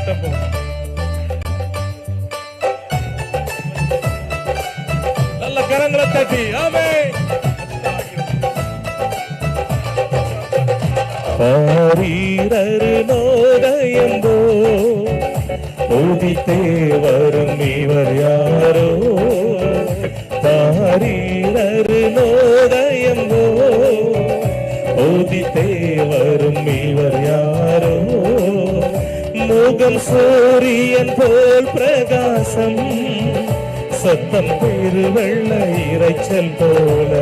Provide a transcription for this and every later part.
மாட்டோம். நல்ல கரங்களை தட்டி ஆமென். நோதயம்போ உதித்தே வரும் இவர் யாரோ, தாரீரரு நோதயம்போ உதித்தே வரும் இவர் யாரோ, முகம் சூரியன் போல் பிரகாசம், சத்தம் பெருவெள்ள இரைச்சல் போல,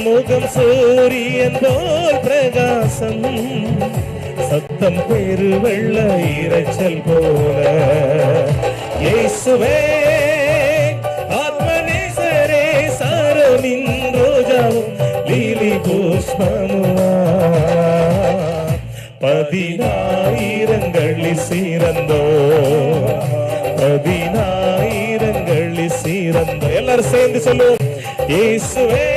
முகம் சூரியன் போல் பிரகாசம், சத்தம் பெருவெள்ள இரைச்சல் போல, இயேசுவே ஆத்மநேசரே சாரோனின் ரோஜாவும் லீலி புஷ்பமுமா, பதினாயிரங்களில் சிறந்தோ, பதினாயிரங்களில் சிறந்தோ. எல்லாரும் சேர்ந்து சொல்லுவோம். இயேசுவே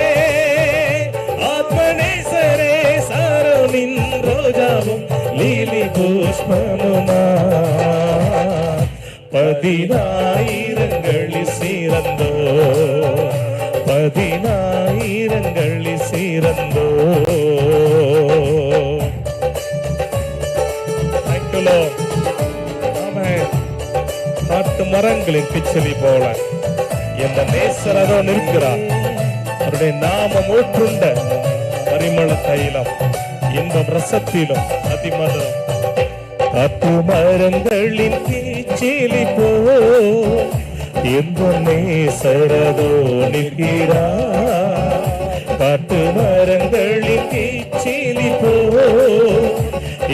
ஆத்மநேசரே சாரோனின் ரோஜாவும் லீலி புஷ்பமுமா, பதினாயிரங்களில் சிறந்தோ, பதினாயிரங்களில் சிறந்தோ. காட்டு மரங்களின் பிச்சலி போல எந்த நேசர் அதோ நிற்கிறார். அவருடைய நாமம் ஊற்றுண்ட பரிமள தைலம் இன்பம் ரசத்திலும் அதிமதுரம். காட்டு மரங்களின் பிச்சலி போல எந்த நேசர் அதோ நிற்கிறார். காட்டு மரங்களின் பிச்சலி போல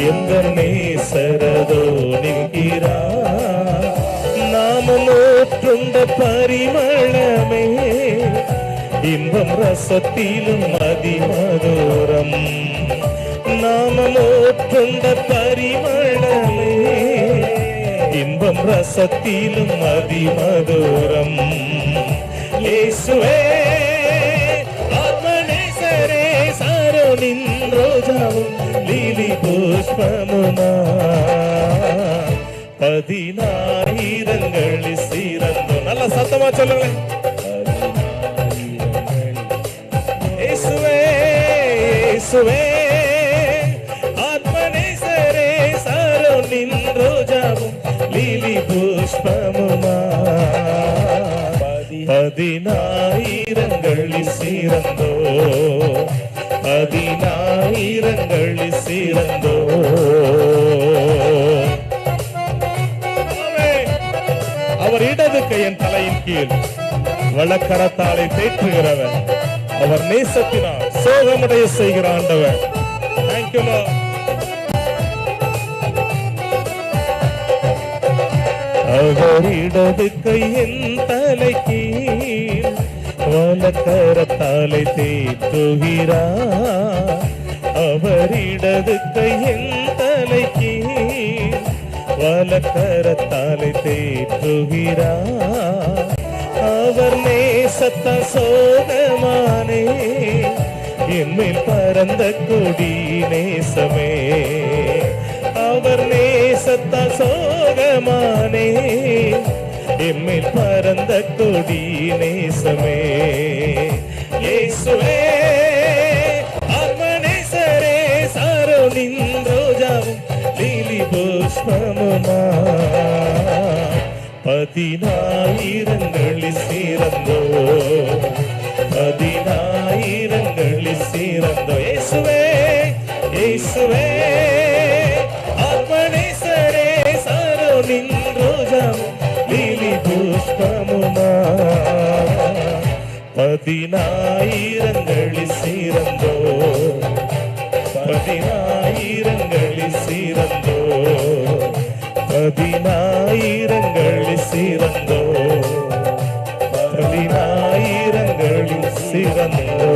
எந்த நேசர் அதோ நிற்கிறார். நாமம் ஊற்றுண்ட பரிமளமே இன்பம் ரசத்திலும் அதிமதுரம். நாமம் ஊற்றுண்ட பரிமளமே இன்பம் ரசத்திலும் அதிமதுரம். இயேசுவே ஆத்மநேசரே சாரோனின் ரோஜாவும் லீலி புஷ்பமுமா, பதினாயிரங்களில் சிறந்தோ. நல்ல சத்தமா சொல்லுங்க. இயேசுவே இயேசுவே ஆத்மநேசரே சாரோனின் ரோஜாவும் லீலி புஷ்பமுமா, பதினாயிரங்களில் சிறந்தோ, பதினாயிரங்களில் சிறந்தோ. அவர் இடது கையின் தலையின் கீழ் வலக்கரத்தாலை தேற்றுகிறவர், அவர் நேசத்தினால் சோகமடைய செய்கிற ஆண்டவர். Thank you Lord. அவர் இடது கையின் தலை கீழ் வலக்கரத்தாலை தேற்றுகிறார். அவர் இடது கையின் தலை கீழ் வலக்கரத்தாலை தேற்றுகிறார். அவர் நேசத்த சோகமானே என்மேல் பரந்த கொடி நேசமே. அவர் நேசத்த சோகமானே என்மேல் பரந்த கொடி நேசமே. இயேசுவே ஆத்மநேசரே சாரோனின் ரோஜாவும் லீலி புஷ்பமுமா, பதினாயிரங்களில் சிறந்தோ, பதினாயிரங்களில் சிறந்தோ. இயேசுவே இயேசுவே ஆத்மநேசரே சாரோனின் ரோஜாவும் லீலி புஷ்பமுமா, பதினாயிரங்களில் சிறந்தோ, பதினாயிரங்களில் சிறந்தோ, பதினாயிரங்களில் சிறந்தோ, பதினாயிரங்களில் சிறந்தோ.